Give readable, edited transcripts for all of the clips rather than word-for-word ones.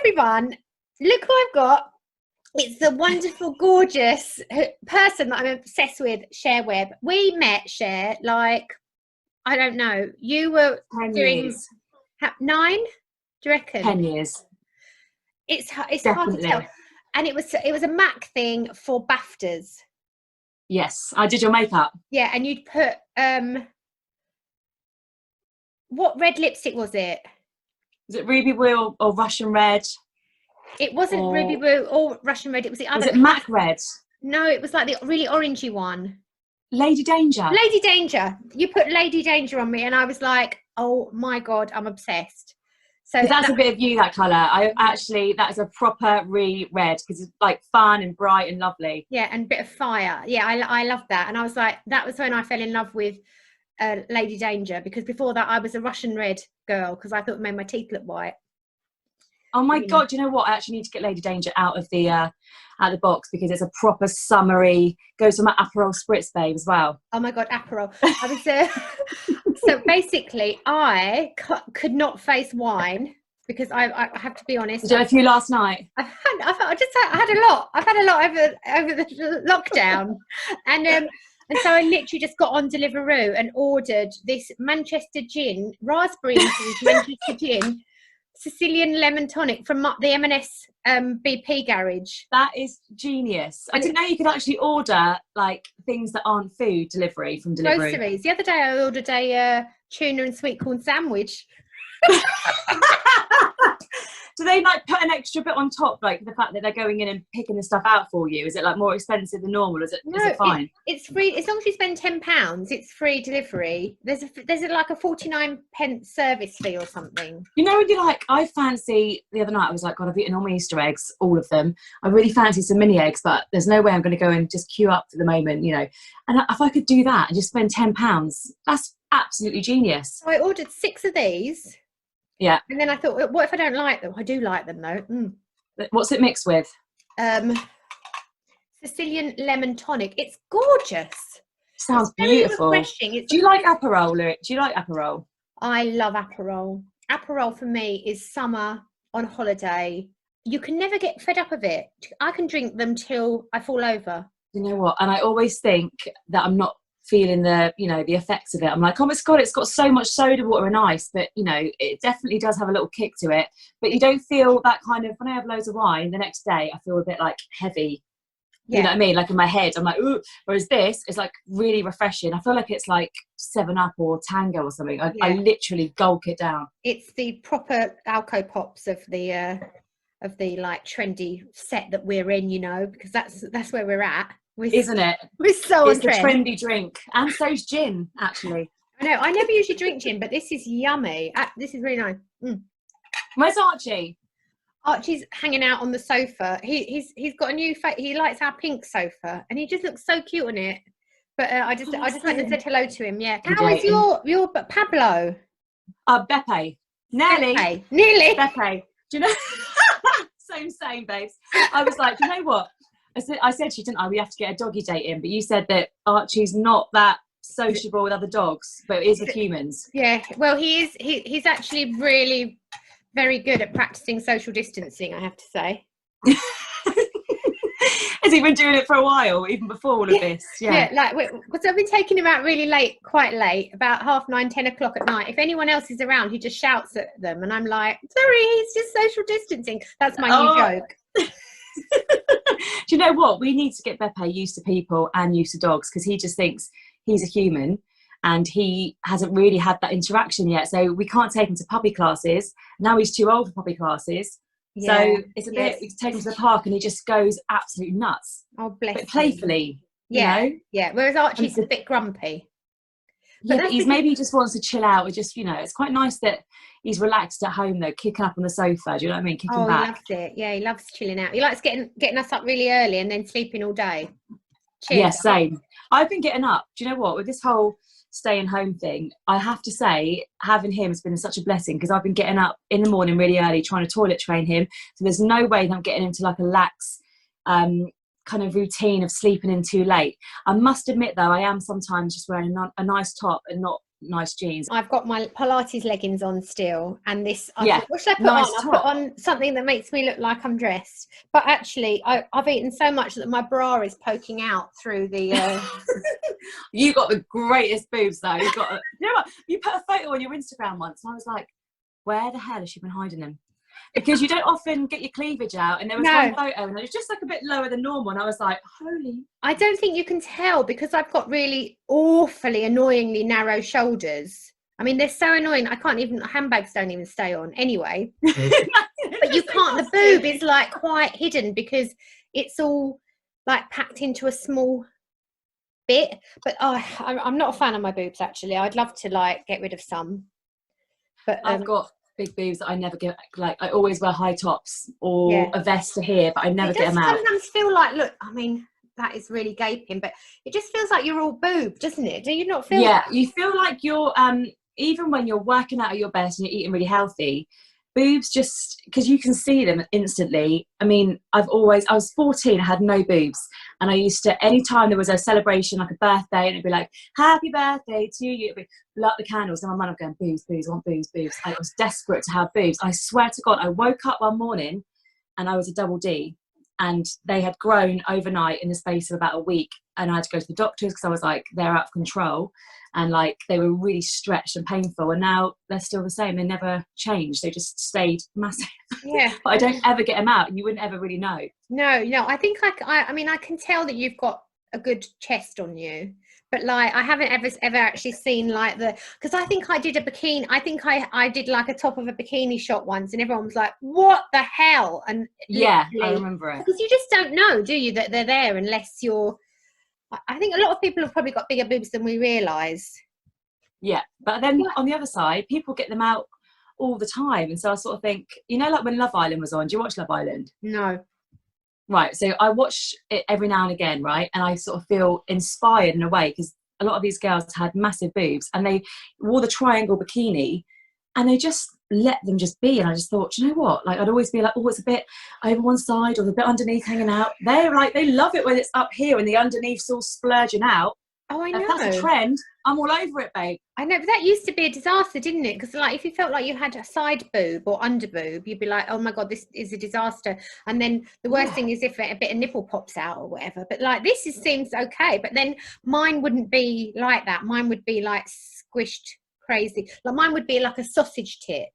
everyone, look who I've got. It's the wonderful, gorgeous person that I'm obsessed with, Cher Webb. We met, Cher, like, I don't know, you were 10 doing years. 9, do you reckon? 10 years. It's hard to tell. And it was a MAC thing for BAFTAs. Yes, I did your makeup. Yeah, and you'd put what red lipstick was it? Was it Ruby Wheel or Russian Red? It wasn't Ruby Woo or Russian Red. It was the other. Was it MAC Red? No, it was like the really orangey one. Lady Danger. Lady Danger. You put Lady Danger on me, and I was like, "Oh my god, I'm obsessed." So that's a bit of you, that colour. That is a proper red because it's like fun and bright and lovely. Yeah, and a bit of fire. Yeah, I love that, and I was like, that was when I fell in love with Lady Danger, because before that I was a Russian Red girl because I thought it made my teeth look white. Oh my god! Do you know what? I actually need to get Lady Danger out of the box because it's a proper summery. Goes for my Aperol spritz, babe, as well. Oh my god, Aperol! I was so basically I could not face wine because I have to be honest. Did you have a few last night? I had a lot. I've had a lot over the lockdown, and so I literally just got on Deliveroo and ordered this Manchester gin, raspberry infused Manchester gin, Sicilian lemon tonic from the M&S BP garage. That is genius. I didn't know you could actually order like things that aren't food delivery from Deliveroo. Groceries. The other day I ordered a tuna and sweet corn sandwich. Do they like put an extra bit on top, like the fact that they're going in and picking the stuff out for you? Is it like more expensive than normal? Is it fine? It's free as long as you spend £10. It's free delivery. There's like a 49p service fee or something. You know, when you're like, I fancy. The other night I was like, God, I've eaten all my Easter eggs, all of them. I really fancy some mini eggs, but there's no way I'm going to go and just queue up for the moment, you know. And if I could do that and just spend £10, that's absolutely genius. So I ordered 6 of these. Yeah. And then I thought, what if I don't like them? I do like them though. What's it mixed with? Sicilian lemon tonic. It's gorgeous. Sounds beautiful. Refreshing. Do you like Aperol, Luke? Do you like Aperol? I love Aperol. Aperol for me is summer on holiday. You can never get fed up of it. I can drink them till I fall over. You know what? And I always think that I'm not feeling the effects of it. I'm like, oh my god, it's got so much soda water and ice, but you know, it definitely does have a little kick to it, but you don't feel that kind of, when I have loads of wine the next day I feel a bit like heavy. You know what I mean? Like in my head I'm like, ooh. Whereas this is like really refreshing. I feel like it's like 7-Up or Tango or something. I literally gulp it down. It's the proper Alco Pops of the like trendy set that we're in, you know, because that's where we're at. Isn't it? We're so it's a trendy drink, and so's gin. Actually, I know. I never usually drink gin, but this is yummy. This is really nice. Where's Archie? Archie's hanging out on the sofa. He's got a new. He likes our pink sofa, and he just looks so cute on it. But I just went and said hello to him. Yeah. How is your Pablo? Beppe. Nearly. Beppe. Do you know? same, babes. I was like, you know what? I said to you, didn't I? We have to get a doggy date in, but you said that Archie's not that sociable with other dogs, but is with humans. Yeah, well, he is. He's actually really very good at practicing social distancing, I have to say. Has he been doing it for a while, even before all of this? Yeah, like, because I've been taking him out really late, quite late, about 9:30, 10 o'clock at night. If anyone else is around, he just shouts at them, and I'm like, sorry, he's just social distancing. That's my new joke. Do you know what? We need to get Beppe used to people and used to dogs, because he just thinks he's a human and he hasn't really had that interaction yet. So we can't take him to puppy classes. Now he's too old for puppy classes. Yeah. So it's a bit, we take him to the park and he just goes absolutely nuts. Oh, bless him. But playfully, yeah. You know? Yeah, whereas Archie's a bit grumpy. But maybe he just wants to chill out. Or just, you know, it's quite nice that he's relaxed at home though, kicking up on the sofa. Do you know what I mean? Kicking back. He loves it. Yeah, he loves chilling out. He likes getting us up really early and then sleeping all day. Cheers. Yeah, same. I've been getting up. Do you know what? With this whole staying home thing, I have to say, having him has been such a blessing, because I've been getting up in the morning really early, trying to toilet train him. So there's no way that I'm getting into like a lax kind of routine of sleeping in too late. I must admit though, I am sometimes just wearing a nice top and not nice jeans. I've got my Pilates leggings on still, and this, I Yeah, thought, what should I put nice on? I top. put on something that makes me look like I'm dressed. But actually, I've eaten so much that my bra is poking out through the... You got the greatest boobs though. You got, you know what? You put a photo on your Instagram once, and I was like, where the hell has she been hiding them? Because you don't often get your cleavage out, and there was one photo and it was just like a bit lower than normal, and I was like, holy. I don't think you can tell because I've got really awfully annoyingly narrow shoulders. I mean, they're so annoying. I can't even, handbags don't even stay on anyway. But you can't, the boob is like quite hidden because it's all like packed into a small bit. But I'm not a fan of my boobs actually. I'd love to like get rid of some. But I've got big boobs that I never get, like I always wear high tops or a vest to here, but I never get them out. It sometimes feel like, look, I mean, that is really gaping, but it just feels like you're all boob, doesn't it? Do you not feel that? You feel like you're, even when you're working out at your best and you're eating really healthy, boobs just, because you can see them instantly. I mean, I was 14, I had no boobs, and I used to, anytime there was a celebration, like a birthday, and it'd be like, happy birthday to you, it'd be blow up the candles, and my mum would go, boobs, boobs, I want boobs, boobs. I was desperate to have boobs. I swear to God, I woke up one morning and I was a double D, and they had grown overnight in the space of about a week, and I had to go to the doctors because I was like, they're out of control, and like they were really stretched and painful, and now they're still the same. They never changed, they just stayed massive. Yeah. But I don't ever get them out, and you wouldn't ever really know. No, I think I mean, I can tell that you've got a good chest on you, but like I haven't ever actually seen like because I think I did a bikini, I think I did like a top of a bikini shot once, and everyone was like, what the hell? And yeah, I remember it. Because you just don't know, do you, that they're there unless you're, I think a lot of people have probably got bigger boobs than we realise. Yeah, but then on the other side, people get them out all the time, and so I sort of think, you know, like when Love Island was on, do you watch Love Island? No. Right, so I watch it every now and again, right, and I sort of feel inspired in a way, because a lot of these girls had massive boobs, and they wore the triangle bikini, and they just let them just be, and I just thought, you know what, like I'd always be like, oh, it's a bit over one side or a bit underneath hanging out. They're like, they love it when it's up here and the underneath's all splurging out. Oh, I know. If that's a trend, I'm all over it, babe. I know, but that used to be a disaster, didn't it? Because like if you felt like you had a side boob or under boob, you'd be like, oh my God, this is a disaster. And then the worst thing is if a bit of nipple pops out or whatever. But like this seems okay. But then mine wouldn't be like that. Mine would be like squished crazy. Like mine would be like a sausage tit.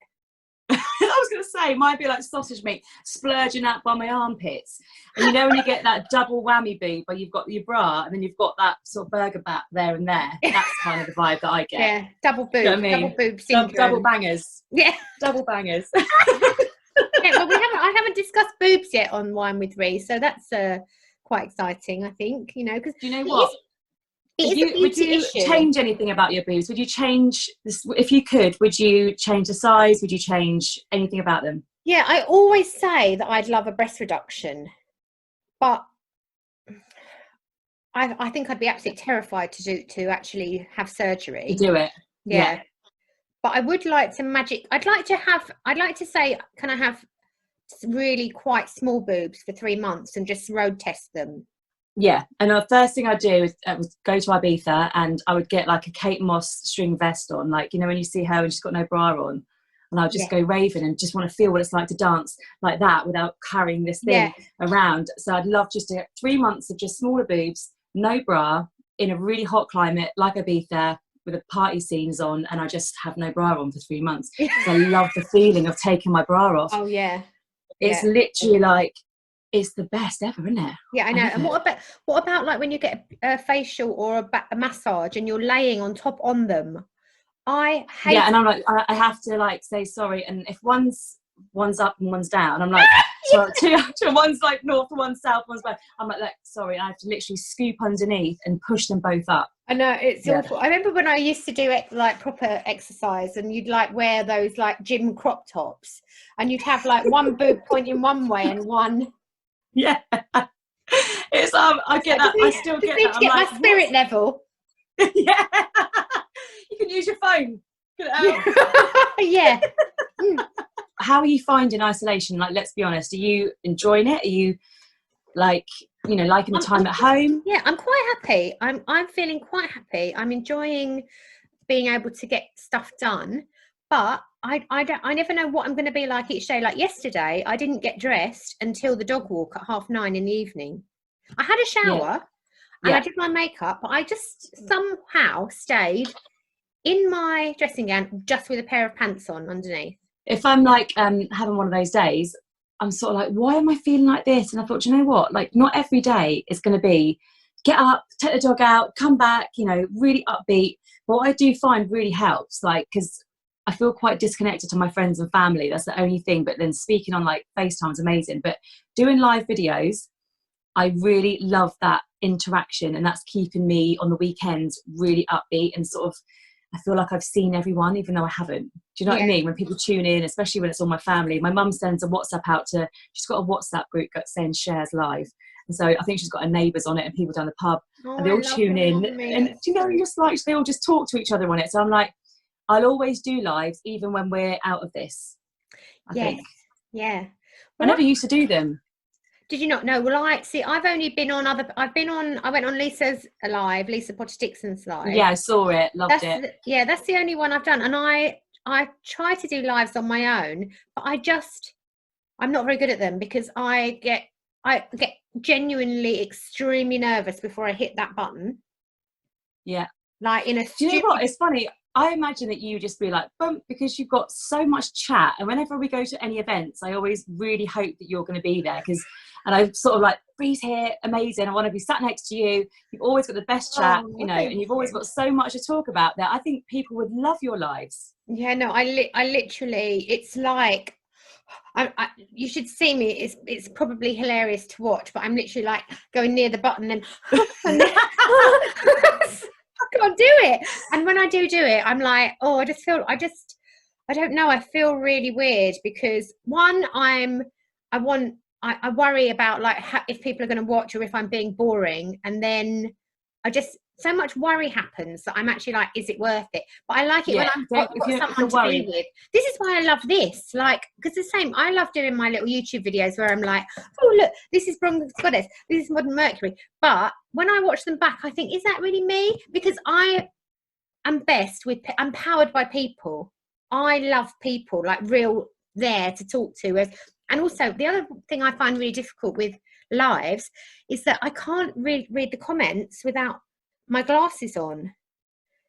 I was going to say, might be like sausage meat splurging out by my armpits. And you know when you get that double whammy boob where you've got your bra and then you've got that sort of burger back there and there. That's kind of the vibe that I get. Yeah, double boob, you know what I mean? Double boob syndrome. Double bangers. Yeah. Double bangers. Yeah, well, I haven't discussed boobs yet on Whine with Ree, so that's quite exciting, I think, you know. Because do you know what? Would you change anything about your boobs? Would you change this, if you could, would you change the size? Would you change anything about them? Yeah, I always say that I'd love a breast reduction, but I think I'd be absolutely terrified to actually have surgery. To do it. Yeah. But I would like to I'd like to say, can I have really quite small boobs for 3 months and just road test them? Yeah, and the first thing I'd do is go to Ibiza, and I would get like a Kate Moss string vest on, like, you know, when you see her and she's got no bra on, and I would just go raving and just want to feel what it's like to dance like that without carrying this thing around. So I'd love just to get 3 months of just smaller boobs, no bra, in a really hot climate like Ibiza, with the party scenes on, and I just have no bra on for 3 months. I love the feeling of taking my bra off. Oh yeah, it's literally like, it's the best ever, isn't it? Yeah, I know. And what about like when you get a facial or a massage and you're laying on top on them? I hate. Yeah, and I'm like, I have to like say sorry, and if one's up and one's down, I'm like, sorry, one's like north, one's south, one's west. I'm like, sorry, I have to literally scoop underneath and push them both up. I know, it's awful. I remember when I used to do it like proper exercise, and you'd like wear those like gym crop tops, and you'd have like one boob pointing one way and one. Yeah, it's I get that. I still get that. To get my spirit level. Yeah, you can use your phone. Get it out. Yeah. How are you finding isolation? Like, let's be honest. Are you enjoying it? Are you like, you know, liking the time at home? Yeah, I'm quite happy. I'm feeling quite happy. I'm enjoying being able to get stuff done. But I never know what I'm going to be like each day. Like yesterday, I didn't get dressed until the dog walk at 9:30 in the evening. I had a shower and I did my makeup, but I just somehow stayed in my dressing gown just with a pair of pants on underneath. If I'm like having one of those days, I'm sort of like, why am I feeling like this? And I thought, you know what? Like, not every day is going to be get up, take the dog out, come back, you know, really upbeat. But what I do find really helps, like, because I feel quite disconnected to my friends and family. That's the only thing. But then speaking on like FaceTime is amazing. But doing live videos, I really love that interaction, and that's keeping me on the weekends really upbeat and sort of, I feel like I've seen everyone, even though I haven't. Do you know what I mean? When people tune in, especially when it's all my family, my mum sends a WhatsApp out to, she's got a WhatsApp group saying shares live. And so I think she's got her neighbours on it and people down the pub, and they all tune in. And you know, just like, they all just talk to each other on it. So I'm like, I'll always do lives, even when we're out of this. I think. Yeah. Well, I never used to do them. Did you not know? Well, I've only been on I went on Lisa's live, Lisa Potter Dixon's live. Yeah, I saw it, loved it. That's the only one I've done. And I try to do lives on my own, but I'm not very good at them because I get genuinely extremely nervous before I hit that button. Yeah. Like in a Do you know what? It's funny. I imagine that you just be like, bump, because you've got so much chat. And whenever we go to any events, I always really hope that you're going to be there. And I'm sort of like, Bree's here, amazing. I want to be sat next to you. You've always got the best chat, you know, and you've always got so much to talk about that. I think people would love your lives. Yeah, no, I literally, it's like, you should see me. It's probably hilarious to watch, but I'm literally like going near the button and then I can't do it. And when I do it, I'm like, oh, I don't know. I feel really weird because one, I worry about like if people are going to watch or if I'm being boring, and then so much worry happens that I'm actually like, is it worth it? But I like it when I've got someone to be with. This is why I love this, like, because the same, I love doing my little YouTube videos where I'm like, oh look, this is Bronx Goddess, this is Modern Mercury. But when I watch them back, I think, is that really me? Because I'm powered by people. I love people, like real there to talk to. And also the other thing I find really difficult with lives is that I can't read the comments without my glasses on.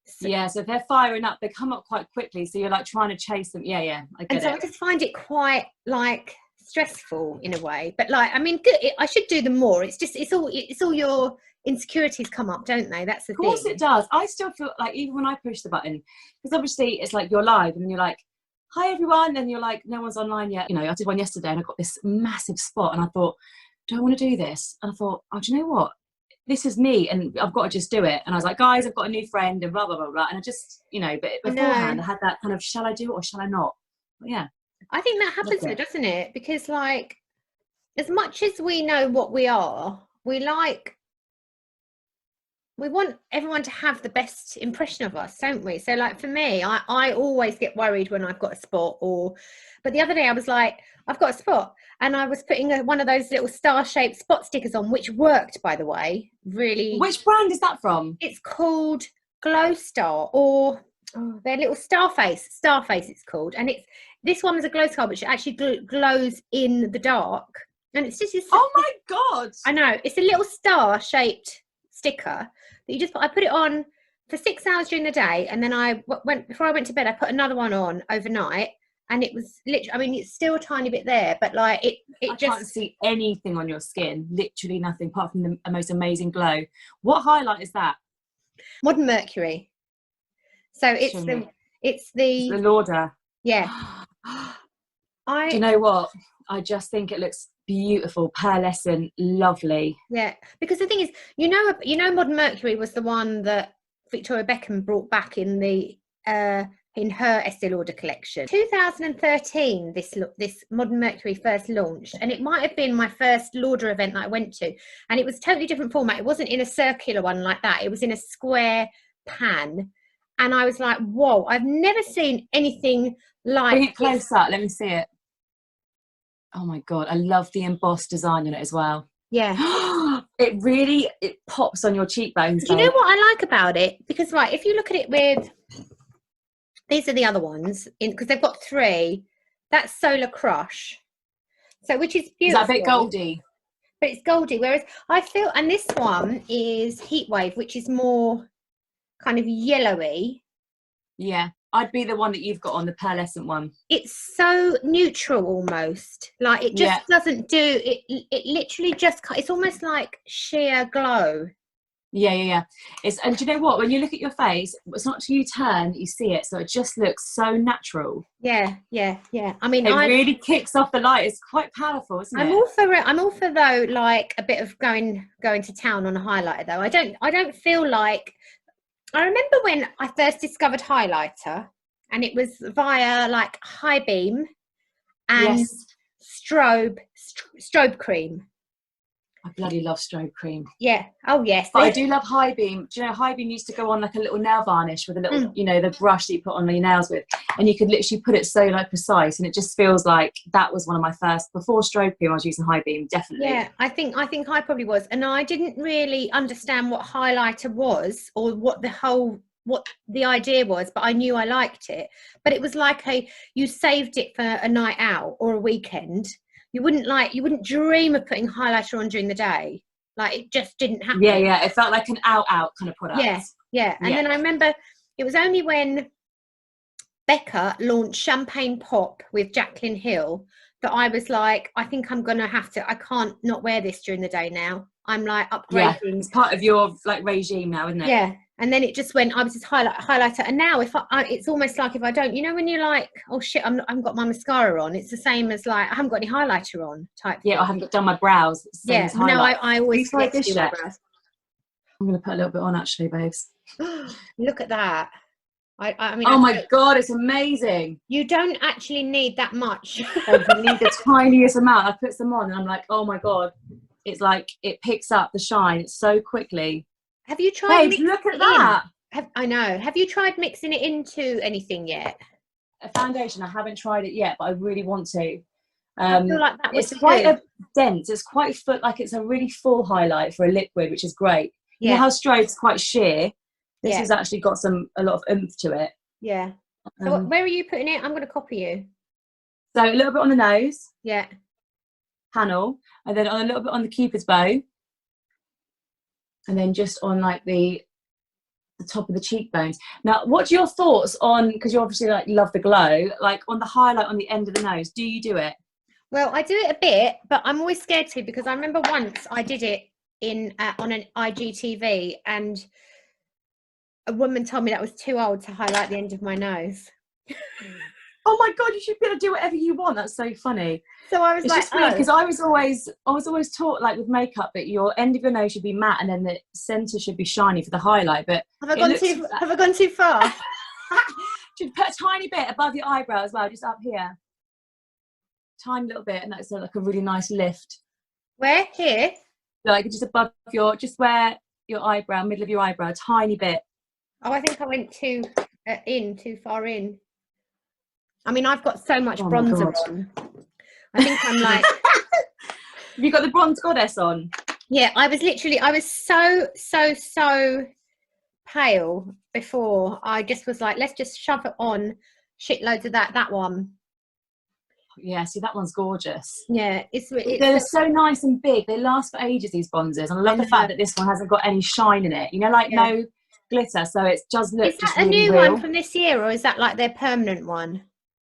So if they're firing up, they come up quite quickly, so you're like trying to chase them. I get it. And so I just find it quite like stressful in a way, but like, I mean, good, I should do them more. It's just, it's all your insecurities come up, don't they? That's the thing. Of course it does. I still feel like, even when I push the button, because obviously it's like you're live and you're like, hi everyone, and you're like, no one's online yet. You know, I did one yesterday and I got this massive spot and I thought, do I want to do this? And I thought, oh, do you know what? This is me and I've got to just do it. And I was like, guys, I've got a new friend and blah, blah, blah, blah. And I just, you know, but beforehand I had that kind of, shall I do it or shall I not? But yeah. I think that happens, doesn't it? Because like, as much as we know what we are, we want everyone to have the best impression of us, don't we? So like for me, I always get worried when I've got a spot but the other day I was like, I've got a spot, and I was putting one of those little star-shaped spot stickers on, which worked, by the way, really. Which brand is that from? It's called Glowstar, or their little Starface it's called. And this one was a Glowstar, which actually glows in the dark. And it's just oh my God. I know, it's a little star-shaped sticker that I put it on for 6 hours during the day, and then before I went to bed, I put another one on overnight, and it was literally, I mean, it's still a tiny bit there, but like I can't see anything on your skin, literally nothing apart from the most amazing glow. What highlight is that? Modern Mercury. So it's the Lauder. Yeah. Do you know what? I just think it looks beautiful, pearlescent, lovely. Yeah, because the thing is, you know, Modern Mercury was the one that Victoria Beckham brought back in her Estee Lauder collection. 2013, this Modern Mercury first launched, and it might have been my first Lauder event that I went to, and it was a totally different format. It wasn't in a circular one like that. It was in a square pan, and I was like, whoa, I've never seen anything like. Bring it close up, let me see it. Oh my God, I love the embossed design on it as well. Yeah. it really, it pops on your cheekbones. Do you know babe. what I like about it? Because, right, if you look at it with, these are the other ones, because they've got 3. That's Solar Crush. So, which is beautiful. Is that a bit goldy? But it's goldy. Whereas I feel, and this one is Heat Wave, which is more kind of yellowy. Yeah, I'd be the one that you've got on, the pearlescent one. It's so neutral almost. Like it just doesn't do it. It literally just, it's almost like sheer glow. Yeah. And do you know what? When you look at your face, it's not till you turn that you see it. So it just looks so natural. Yeah. I mean, it really kicks off the light. It's quite powerful, isn't it? I'm all for though, like a bit of going to town on a highlighter though. I don't feel like, I remember when I first discovered highlighter, and it was via like High Beam and strobe cream. I bloody love strobe cream. Yeah. Oh yes. But I do love High Beam. Do you know High Beam used to go on like a little nail varnish with a little, you know, the brush that you put on your nails with, and you could literally put it so like precise, and it just feels like that was one of my first, before strobe cream I was using High Beam, definitely. Yeah, I think I probably was, and I didn't really understand what highlighter was or what the idea was, but I knew I liked it. But it was like you saved it for a night out or a weekend. You wouldn't dream of putting highlighter on during the day. Like it just didn't happen. Yeah. It felt like an out kind of product. Yeah. And then I remember it was only when Becca launched Champagne Pop with Jaclyn Hill that I was like, I think I'm gonna have to. I can't not wear this during the day now. I'm like upgrading. Yeah, it's part of your like regime now, isn't it? Yeah. And then it just went, I was just highlighter. And now if it's almost like if I don't, you know, when you're like, oh shit, I haven't got my mascara on. It's the same as like, I haven't got any highlighter on type thing. Yeah, I haven't done my brows. Yeah, no, I always like this shit. I'm going to put a little bit on actually, babes. Look at that. I mean, oh my God, it's amazing. You don't actually need that much. You need the tiniest amount. I put some on and I'm like, oh my God. It's like, it picks up the shine so quickly. Have you tried? Babe, look at that. I know. Have you tried mixing it into anything yet? A foundation, I haven't tried it yet, but I really want to. I feel like that it's quite a dense. It's quite like it's a really full highlight for a liquid, which is great. Yeah. You know how strobe's quite sheer. This has actually got a lot of oomph to it. Yeah. So where are you putting it? I'm going to copy you. So a little bit on the nose. Yeah. Panel, and then on a little bit on the Cupid's bow. And then just on like the top of the cheekbones. Now, what's your thoughts on, because you obviously like love the glow, like on the highlight on the end of the nose? Do you do it? Well, I do it a bit, but I'm always scared to, because I remember once I did it on an IGTV, and a woman told me that was too old to highlight the end of my nose. Oh my God, you should be able to do whatever you want. That's so funny. So I was because I was always taught like with makeup that your end of your nose should be matte and then the centre should be shiny for the highlight. But have I gone too far? Just put a tiny bit above your eyebrow as well, just up here. Tiny little bit, and that's like a really nice lift. Where? Here? Like just above just where your eyebrow, middle of your eyebrow, a tiny bit. Oh, I think I went too far in. I mean, I've got so much bronzer on. I think I'm like... Have you got the bronze goddess on? Yeah, I was so pale before. I just was like, let's just shove it on. Shitloads of that one. Yeah, see, that one's gorgeous. Yeah, they're so nice and big. They last for ages, these bronzers. And I love the fact that this one hasn't got any shine in it. You know, like no glitter. So it does look just really real. Is that a new one from this year, or is that like their permanent one?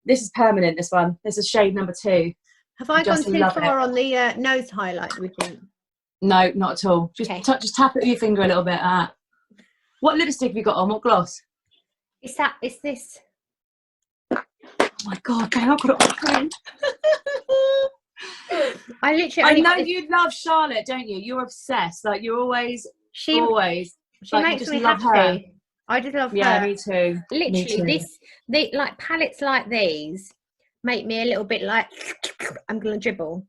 This is permanent, this one. This is shade number 2. Have I gone too far on the nose highlight, do we think? No, not at all. Just tap it with your finger a little bit. What lipstick have you got on? What gloss? It's this. Oh my God, I've got it on. I know you love Charlotte, don't you? You're obsessed. Like you're always. She makes me happy. Her. I just love her. Yeah, me too. Literally, like palettes like these make me a little bit like I'm gonna dribble.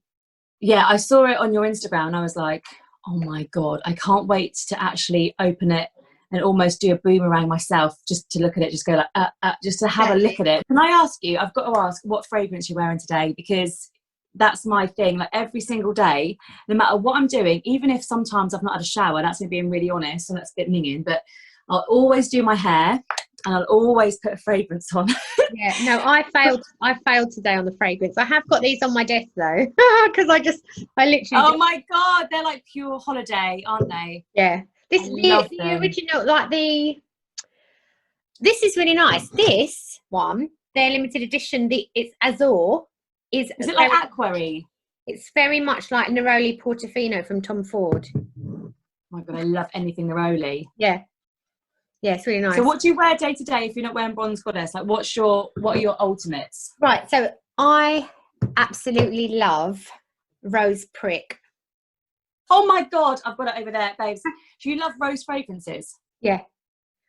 Yeah, I saw it on your Instagram and I was like, oh my God, I can't wait to actually open it and almost do a boomerang myself, just to look at it, just go like, just to have a look at it. Can I ask you, I've got to ask what fragrance you're wearing today, because that's my thing. Like every single day, no matter what I'm doing, even if sometimes I've not had a shower, that's me being really honest, and that's a bit minging, but I'll always do my hair and I'll always put a fragrance on. Yeah, no, I failed today on the fragrance. I have got these on my desk though, because I literally. Oh my God, they're like pure holiday, aren't they? Yeah, the original, like this is really nice. This one, their limited edition, it's Azor. Is it like Aquary? It's very much like Neroli Portofino from Tom Ford. Oh my God, I love anything Neroli. Yeah. Yeah, it's really nice. So what do you wear day to day if you're not wearing Bronze Goddess? Like what are your ultimates? Right, so I absolutely love Rose Prick. Oh my God, I've got it over there, babes. Do you love rose fragrances? Yeah.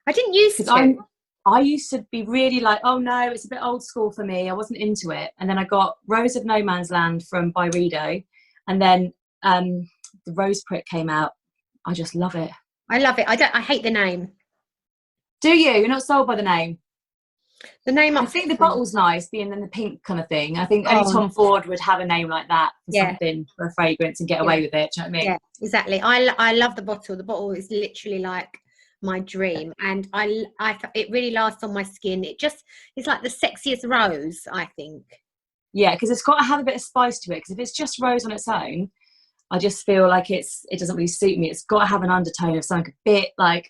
I didn't used to. I used to be really like, oh no, it's a bit old school for me. I wasn't into it. And then I got Rose of No Man's Land from Byredo. And then the Rose Prick came out. I just love it. I love it. I hate the name. Do you? You're not sold by the name? The name, I think the bottle's nice, being in the pink kind of thing. I think only Tom Ford would have a name like that for something, for a fragrance, and get away with it. Do you know what I mean? Yeah, exactly. I love the bottle. The bottle is literally like my dream, and it really lasts on my skin. It's like the sexiest rose, I think. Yeah, because it's got to have a bit of spice to it. Because if it's just rose on its own, I just feel like it doesn't really suit me. It's got to have an undertone of something a bit like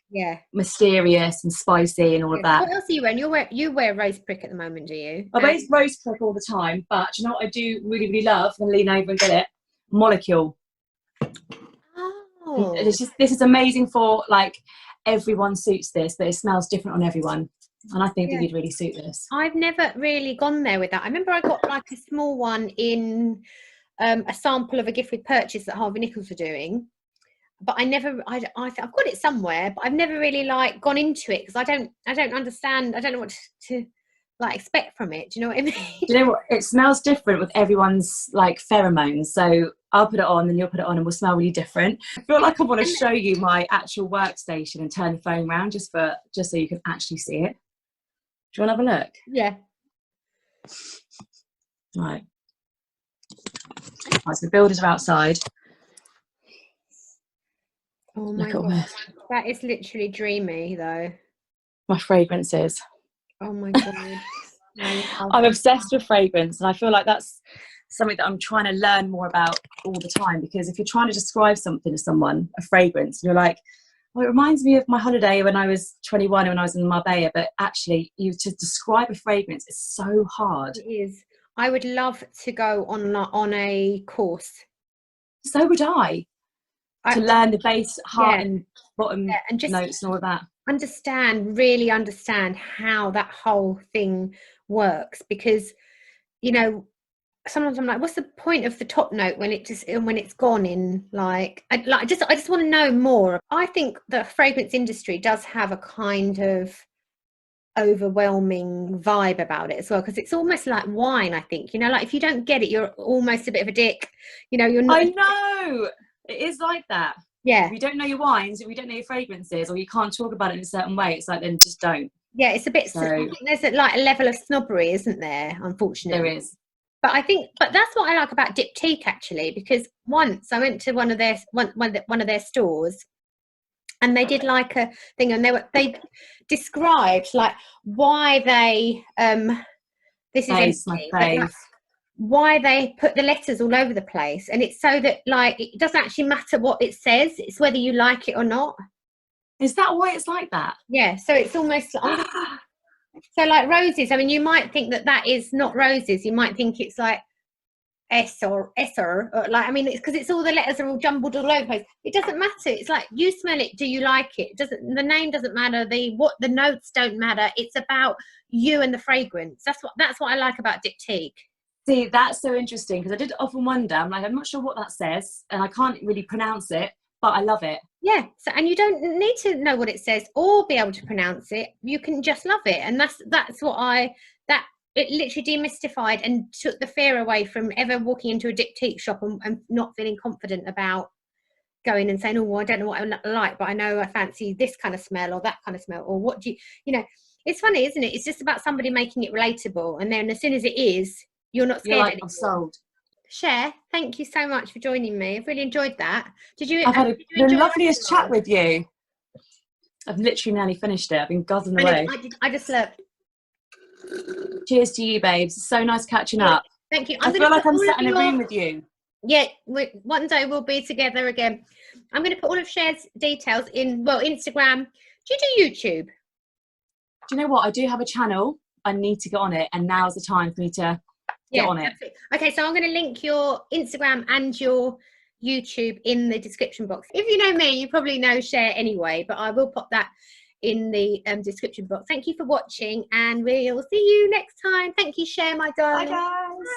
mysterious and spicy and all of that. What else are you wearing? You wear Rose Prick at the moment, do you? I wear Rose Prick all the time, but you know what I do really, really love, and lean over and get it? Molecule. Oh. This is amazing for like, everyone suits this, but it smells different on everyone. And I think that you'd really suit this. I've never really gone there with that. I remember I got like a small one in a sample of a gift with purchase that Harvey Nichols were doing, but I've got it somewhere, but I've never really like gone into it because I don't understand. I don't know what to like expect from it. Do you know what I mean? Do you know what? It smells different with everyone's like pheromones. So I'll put it on, then you'll put it on, and we'll smell really different. I feel like I want to show you my actual workstation and turn the phone around just so you can actually see it. Do you want to have a look? Yeah. Right. So the builders are outside. Oh my God. That is literally dreamy though. My fragrances. Oh my God. I'm obsessed with fragrance, and I feel like that's something that I'm trying to learn more about all the time, because if you're trying to describe something to someone, a fragrance, and you're like, well, it reminds me of my holiday when I was 21 and when I was in Marbella, but actually to describe a fragrance is so hard. It is. I would love to go on a course. So would I. To learn the base, heart and bottom and just notes and all of that. Really understand how that whole thing works, because, you know, sometimes I'm like, what's the point of the top note when it's gone in like I just want to know more. I think the fragrance industry does have a kind of overwhelming vibe about it as well, because it's almost like wine. I think, you know, like if you don't get it, you're almost a bit of a dick, you know. You're not. I know it is like that. Yeah, if you don't know your wines, if you don't know your fragrances, or you can't talk about it in a certain way, it's like, then just don't. Yeah, it's a bit there's a level of snobbery, isn't there? Unfortunately, there is. But that's what I like about Diptyque, actually, because once I went to one of their stores, and they did like a thing, and they described like why they this is my fave. Why they put the letters all over the place, and it's so that like it doesn't actually matter what it says, it's whether you like it or not. Is that why it's like that? Yeah, so it's almost so like roses. I mean, you might think that is not roses. You might think it's like S or Esser, or like, I mean, it's because it's all the letters are all jumbled all over the place. It doesn't matter. It's like, you smell it. Do you like it? The name doesn't matter. The notes don't matter. It's about you and the fragrance. That's what I like about Diptyque. See, that's so interesting, because I did often wonder. I'm like, I'm not sure what that says, and I can't really pronounce it, but I love it. Yeah, so, and you don't need to know what it says or be able to pronounce it. You can just love it, and that's what it literally demystified and took the fear away from ever walking into a Diptyque shop and not feeling confident about going and saying, oh, well, I don't know what I like, but I know I fancy this kind of smell or that kind of smell, or what do you know. It's funny, isn't it? It's just about somebody making it relatable, and then as soon as it is, you're not scared. You're like, I'm sold. Cher, thank you so much for joining me. I've really enjoyed that. I've had Did you the enjoy loveliest my chat with you. I've literally nearly finished it. I've been guzzling away. I just love. Cheers to you, babes. It's so nice catching up. Thank you. I feel like I'm sat in a room with you. Yeah, one day we'll be together again. I'm going to put all of Cher's details in, well, Instagram. Do you do YouTube? Do you know what? I do have a channel. I need to get on it, and now's the time for me to get on it. Absolutely. Okay, so I'm going to link your Instagram and your YouTube in the description box. If you know me, you probably know Cher anyway, but I will pop that in the description box. Thank you for watching, and we'll see you next time. Thank you, Cher, my darling. Bye, guys.